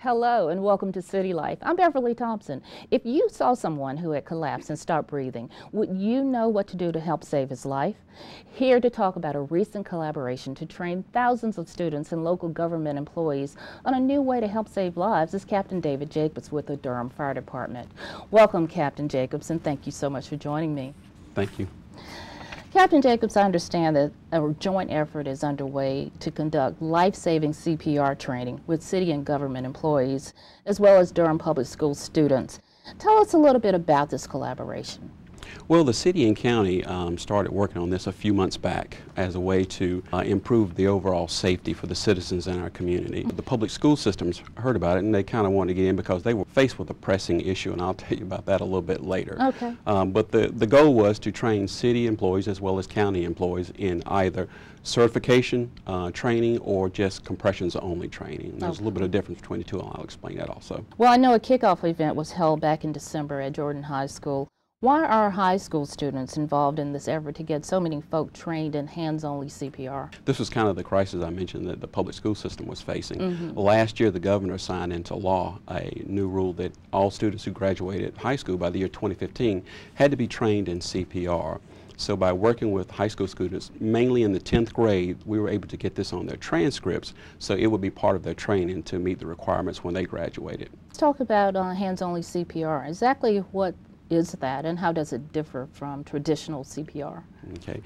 Hello and welcome to City Life. I'm Beverly Thompson. If you saw someone who had collapsed and stopped breathing, would you know what to do to help save his life? Here to talk about a recent collaboration to train thousands of students and local government employees on a new way to help save lives is Captain David Jacobs with the Durham Fire Department. Welcome, Captain Jacobs, and thank you so much for joining me. Thank you. Captain Jacobs, I understand that a joint effort is underway to conduct life-saving CPR training with city and government employees, as well as Durham Public School students. Tell us a little bit about this collaboration. Well, the city and county started working on this a few months back as a way to improve the overall safety for the citizens in our community. The public school systems heard about it and they kind of wanted to get in because they were faced with a pressing issue, and I'll tell you about that a little bit later. Okay. But the goal was to train city employees as well as county employees in either certification training or just compressions only training. There's a little bit of difference between the two, and I'll explain that also. Well, I know a kickoff event was held back in December at Jordan High School. Why are high school students involved in this effort to get so many folk trained in hands-only CPR? This was kind of the crisis I mentioned that the public school system was facing. Last year, the governor signed into law a new rule that all students who graduated high school by the year 2015 had to be trained in CPR. So by working with high school students, mainly in the 10th grade, we were able to get this on their transcripts, so it would be part of their training to meet the requirements when they graduated. Let's talk about hands-only CPR. Exactly what is that, and how does it differ from traditional CPR? Okay.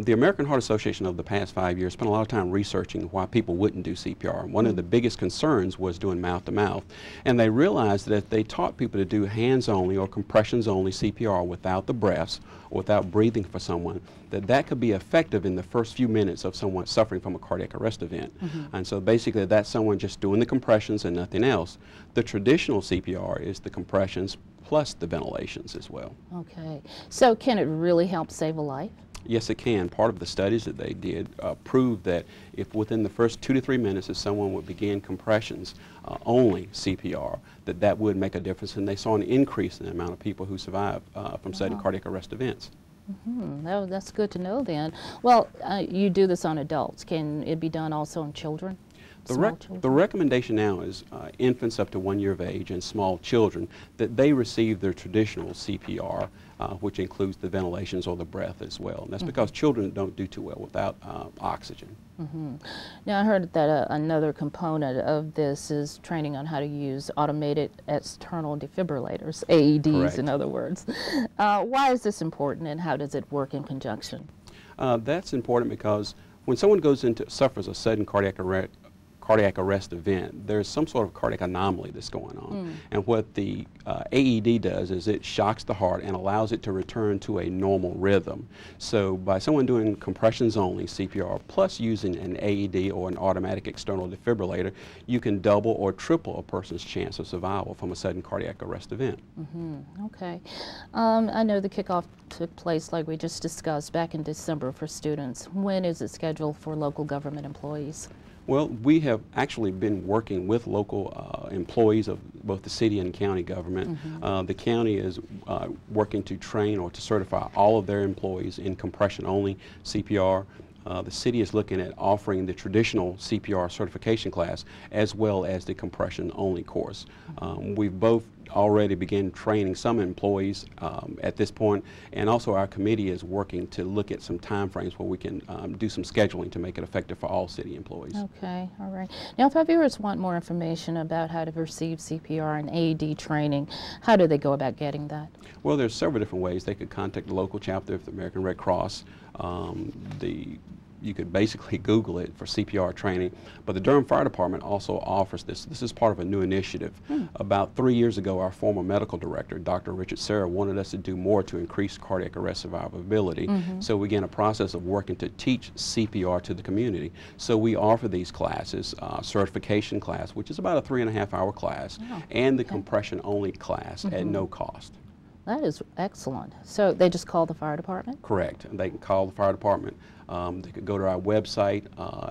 The American Heart Association over the past 5 years spent a lot of time researching why people wouldn't do CPR. One of the biggest concerns was doing mouth-to-mouth, and they realized that if they taught people to do hands-only or compressions-only CPR without the breaths, or without breathing for someone, that could be effective in the first few minutes of someone suffering from a cardiac arrest event. And so basically that's someone just doing the compressions and nothing else. The traditional CPR is the compressions plus the ventilations as well. Okay. So can it really help save a life? Yes, it can. Part of the studies that they did proved that if within the first 2 to 3 minutes if someone would begin compressions only CPR, that would make a difference, and they saw an increase in the amount of people who survived from sudden cardiac arrest events. That's good to know then. Well, you do this on adults. Can it be done also on children? The recommendation now is infants up to 1 year of age and small children that they receive their traditional CPR, which includes the ventilations or the breath as well. And that's because children don't do too well without oxygen. Now I heard that another component of this is training on how to use automated external defibrillators, AEDs. Correct. In other words. Why is this important, and how does it work in conjunction? That's important because when someone suffers a sudden cardiac arrest event, there's some sort of cardiac anomaly that's going on. And what the AED does is it shocks the heart and allows it to return to a normal rhythm. So by someone doing compressions only CPR plus using an AED or an automatic external defibrillator, you can double or triple a person's chance of survival from a sudden cardiac arrest event. Okay. I know the kickoff took place, like we just discussed, back in December for students. When is it scheduled for local government employees? Well, we have actually been working with local employees of both the city and county government. The county is working to train or to certify all of their employees in compression-only CPR. The city is looking at offering the traditional CPR certification class as well as the compression-only course. We've both already begun training some employees at this point, and also our committee is working to look at some time frames where we can do some scheduling to make it effective for all city employees. Okay, all right. Now, if our viewers want more information about how to receive CPR and AED training, how do they go about getting that? Well, there's several different ways. They could contact the local chapter of the American Red Cross. You could basically Google it for CPR training, but the Durham Fire Department also offers this. This is part of a new initiative. About 3 years ago, our former medical director, Dr. Richard Serra, wanted us to do more to increase cardiac arrest survivability. So we began a process of working to teach CPR to the community. So we offer these classes, certification class, which is about a 3.5-hour class, and the compression-only class at no cost. That is excellent. So they just call the fire department? Correct. And they can call the fire department. They could go to our website,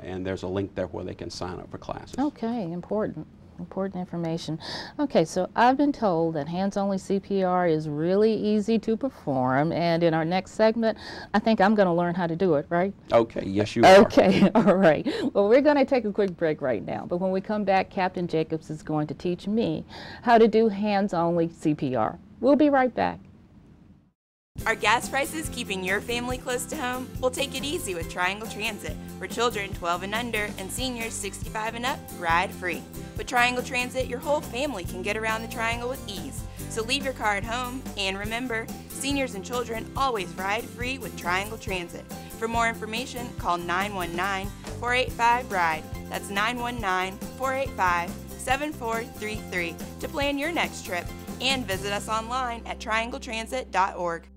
and there's a link there where they can sign up for classes. Okay, important. Important information. Okay, so I've been told that hands-only CPR is really easy to perform, and in our next segment, I think I'm going to learn how to do it, right? Okay, yes you are. Okay, all right. Well, we're going to take a quick break right now, but when we come back, Captain Jacobs is going to teach me how to do hands-only CPR. We'll be right back. Are gas prices keeping your family close to home? We'll take it easy with Triangle Transit. For children 12 and under and seniors 65 and up, ride free. With Triangle Transit, your whole family can get around the Triangle with ease. So leave your car at home, and remember, seniors and children always ride free with Triangle Transit. For more information, call 919-485-RIDE. That's 919-485-7433 to plan your next trip, and visit us online at triangletransit.org.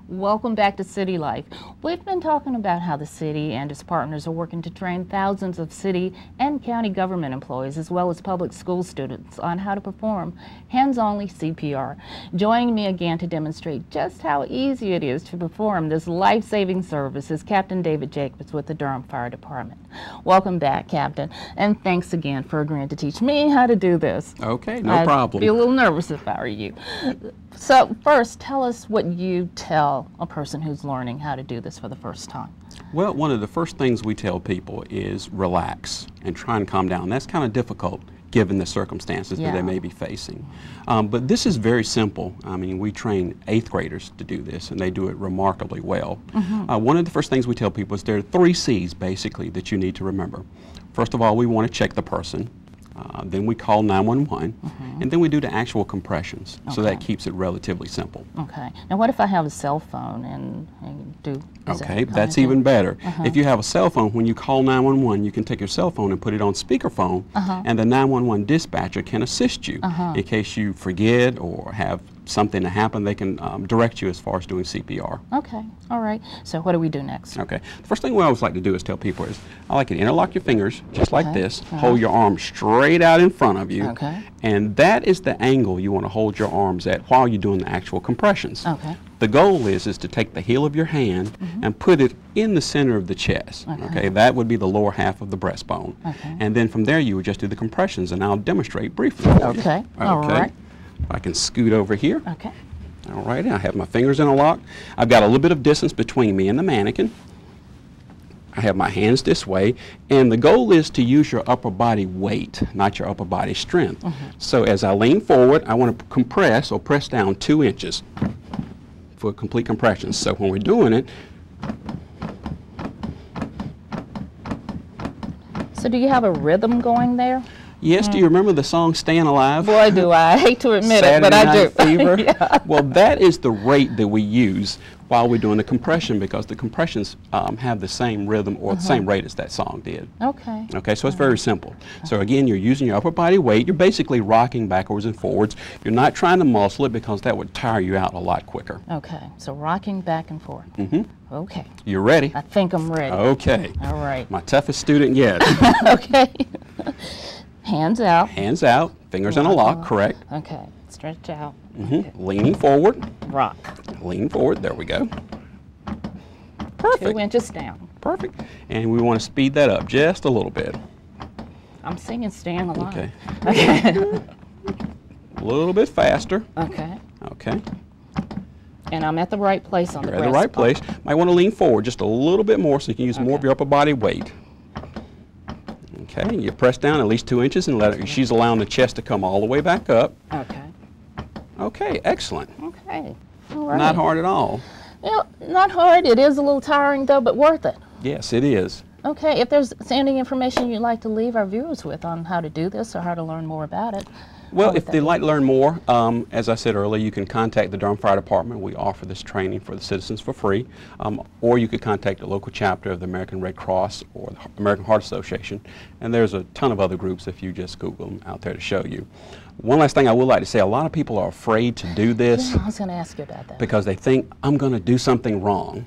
Welcome back to City Life. We've been talking about how the city and its partners are working to train thousands of city and county government employees as well as public school students on how to perform hands-only CPR. Joining me again to demonstrate just how easy it is to perform this life-saving service is Captain David Jacobs with the Durham Fire Department. Welcome back, Captain, and thanks again for agreeing to teach me how to do this. Okay, no problem. I'd be a little nervous if I were you. So first, tell us what you tell a person who's learning how to do this for the first time. Well, one of the first things we tell people is relax and try and calm down. That's kind of difficult given the circumstances that they may be facing. But this is very simple. I mean, we train 8th graders to do this, and they do it remarkably well. One of the first things we tell people is there are 3 C's basically that you need to remember. First of all, we want to check the person. Then we call 911, and then we do the actual compressions. So that keeps it relatively simple. Okay. Now, what if I have a cell phone and do? Okay, that's even better. If you have a cell phone, when you call 911, you can take your cell phone and put it on speakerphone, and the 911 dispatcher can assist you in case you forget or have something to happen. They can direct you as far as doing CPR. Okay, all right. So what do we do next? Okay, the first thing we always like to do is tell people is, I like you to interlock your fingers just like this, hold your arm straight out in front of you, and that is the angle you want to hold your arms at while you're doing the actual compressions. Okay. The goal is to take the heel of your hand and put it in the center of the chest. Okay, that would be the lower half of the breastbone. And then from there you would just do the compressions, and I'll demonstrate briefly for you. Okay, all right. I can scoot over here. Okay. All right, I have my fingers in a lock. I've got a little bit of distance between me and the mannequin. I have my hands this way, and the goal is to use your upper body weight, not your upper body strength. So as I lean forward, I want to compress or press down 2 inches for complete compression. So when we're doing it, so do you have a rhythm going there? yes, do you remember the song Staying Alive? Boy, do I. I hate to admit it, but I do. Saturday Night Fever? Well, that is the rate that we use while we're doing the compression, because the compressions have the same rhythm or the same rate as that song did. Okay. Okay, so it's very simple. So again, you're using your upper body weight. You're basically rocking backwards and forwards. You're not trying to muscle it because that would tire you out a lot quicker. Okay, so rocking back and forth. Okay. You ready? I think I'm ready. Okay. All right. My toughest student yet. Okay. Hands out. Hands out, fingers in a lock, correct. Okay, stretch out. Okay. Leaning forward. Rock. Lean forward, there we go. Perfect. 2 inches down. Perfect. And we want to speed that up just a little bit. I'm singing Staying Alive. Okay. Okay. A little bit faster. Okay. Okay. And I'm at the right place on the You're at the right place. Might want to lean forward just a little bit more so you can use more of your upper body weight. Okay, you press down at least 2 inches and let her, she's allowing the chest to come all the way back up. Okay. Okay, excellent. Okay. All right. Not hard at all. You know, not hard. It is a little tiring though, but worth it. Yes, it is. Okay, if there's any information you'd like to leave our viewers with on how to do this or how to learn more about it. Well, if they'd like to learn more, as I said earlier, you can contact the Durham Fire Department. We offer this training for the citizens for free. Or you could contact the local chapter of the American Red Cross or the American Heart Association. And there's a ton of other groups if you just Google them out there to show you. One last thing I would like to say, a lot of people are afraid to do this. Yeah, I was going to ask you about that. Because they think, I'm going to do something wrong.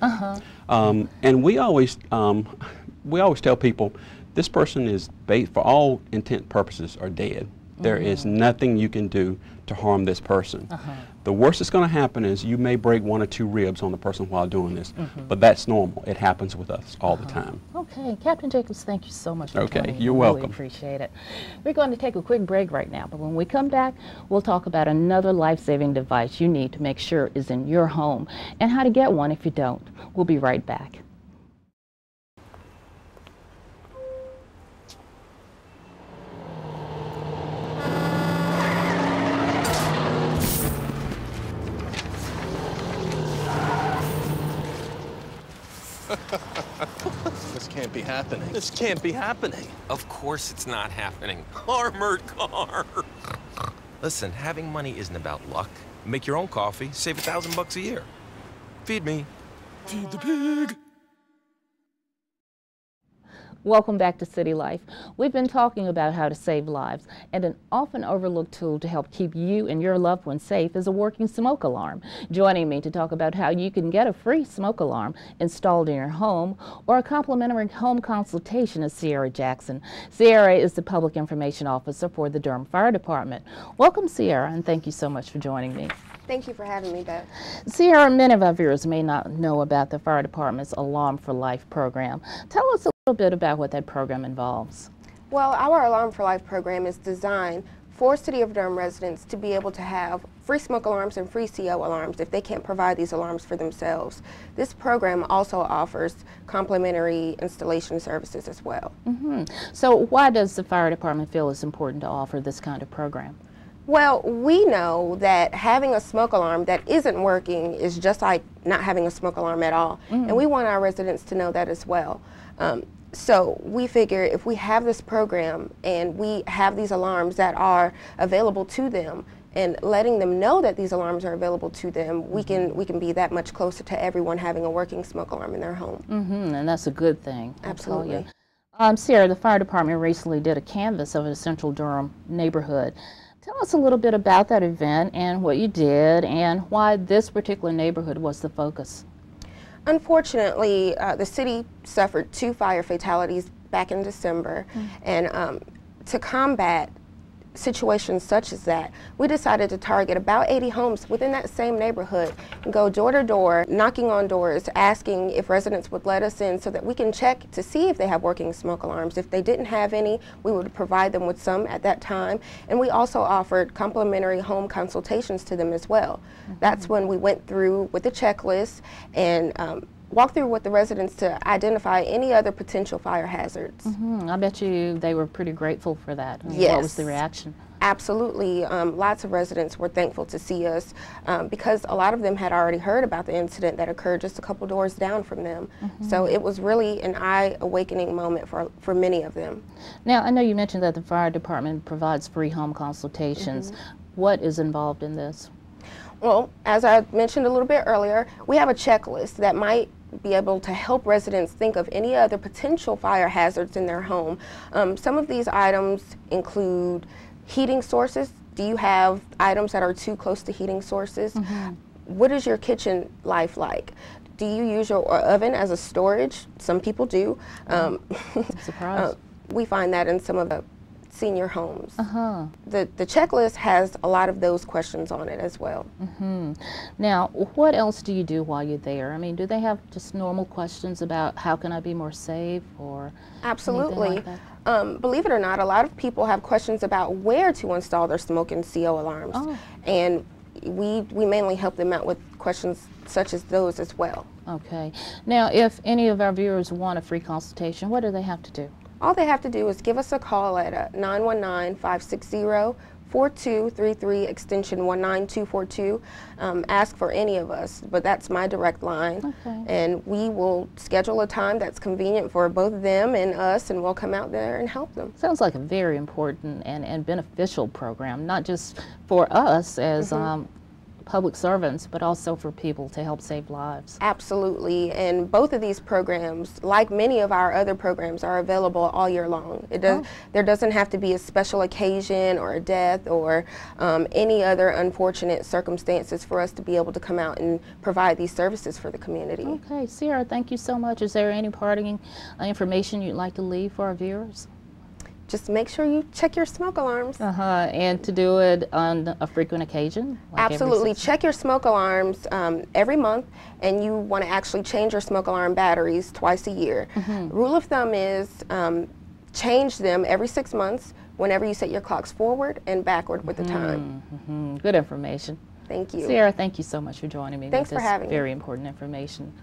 And we always tell people, this person is, for all intent purposes, are dead. There is nothing you can do to harm this person. The worst that's going to happen is you may break 1 or 2 ribs on the person while doing this, but that's normal. It happens with us all the time. Okay, Captain Jacobs, thank you so much for Okay, joining. you're I welcome. Really appreciate it. We're going to take a quick break right now, but when we come back, we'll talk about another life-saving device you need to make sure is in your home and how to get one if you don't. We'll be right back. This can't be happening. This can't be happening. Of course it's not happening. Armored car. Listen, having money isn't about luck. Make your own coffee, save $1,000 a year. Feed me. Feed the pig. Welcome back to City Life. We've been talking about how to save lives, and an often overlooked tool to help keep you and your loved ones safe is a working smoke alarm. Joining me to talk about how you can get a free smoke alarm installed in your home or a complimentary home consultation is Sierra Jackson. Sierra is the Public Information Officer for the Durham Fire Department. Welcome, Sierra, and thank you so much for joining me. Thank you for having me, Beth. Sierra, many of our viewers may not know about the Fire Department's Alarm for Life program. Tell us a little bit about what that program involves. Well, our Alarm for Life program is designed for City of Durham residents to be able to have free smoke alarms and free CO alarms if they can't provide these alarms for themselves. This program also offers complimentary installation services as well. So why does the Fire Department feel it's important to offer this kind of program? Well, we know that having a smoke alarm that isn't working is just like not having a smoke alarm at all. And we want our residents to know that as well. So we figure if we have this program and we have these alarms that are available to them and letting them know that these alarms are available to them, we can be that much closer to everyone having a working smoke alarm in their home. And that's a good thing. Absolutely. Sierra, the Fire Department recently did a canvass of a central Durham neighborhood. Tell us a little bit about that event and what you did and why this particular neighborhood was the focus. Unfortunately, the city suffered 2 fire fatalities back in December, and to combat situations such as that, we decided to target about 80 homes within that same neighborhood and go door to door, knocking on doors, asking if residents would let us in so that we can check to see if they have working smoke alarms. If they didn't have any, we would provide them with some at that time, and we also offered complimentary home consultations to them as well. That's when we went through with the checklist and walk through with the residents to identify any other potential fire hazards. I bet you they were pretty grateful for that. Yes. What was the reaction? Absolutely. Lots of residents were thankful to see us because a lot of them had already heard about the incident that occurred just a couple doors down from them. So it was really an eye-awakening moment for many of them. Now, I know you mentioned that the Fire Department provides free home consultations. What is involved in this? Well, as I mentioned a little bit earlier, we have a checklist that might be able to help residents think of any other potential fire hazards in their home. Some of these items include heating sources. Do you have items that are too close to heating sources? What is your kitchen life like? Do you use your oven as a storage? Some people do. I'm surprised. We find that in some of the senior homes. The checklist has a lot of those questions on it as well. Now, what else do you do while you're there? I mean, do they have just normal questions about how can I be more safe or Absolutely. anything like that? Believe it or not, a lot of people have questions about where to install their smoke and CO alarms. And we mainly help them out with questions such as those as well. Okay. Now, if any of our viewers want a free consultation, what do they have to do? All they have to do is give us a call at 919-560-4233 extension 19242. Ask for any of us, but that's my direct line. And we will schedule a time that's convenient for both them and us, and we'll come out there and help them. Sounds like a very important and beneficial program, not just for us as public servants, but also for people to help save lives. Absolutely, and both of these programs, like many of our other programs, are available all year long. There doesn't have to be a special occasion or a death or any other unfortunate circumstances for us to be able to come out and provide these services for the community. Okay, Sierra, thank you so much. Is there any parting information you'd like to leave for our viewers? just make sure you check your smoke alarms. And to do it on a frequent occasion? Like Absolutely. Check your smoke alarms every month, and you want to actually change your smoke alarm batteries twice a year. Rule of thumb is change them every 6 months whenever you set your clocks forward and backward with the time. Good information. Thank you. Sarah, thank you so much for joining me Thanks with for this having me. very important information.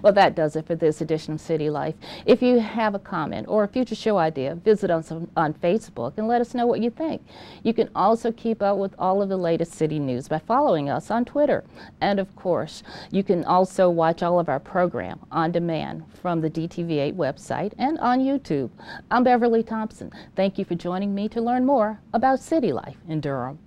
Well, that does it for this edition of City Life. If you have a comment or a future show idea, visit us on Facebook and let us know what you think. You can also keep up with all of the latest city news by following us on Twitter. And of course, you can also watch all of our program on demand from the DTV8 website and on YouTube. I'm Beverly Thompson. Thank you for joining me to learn more about City Life in Durham.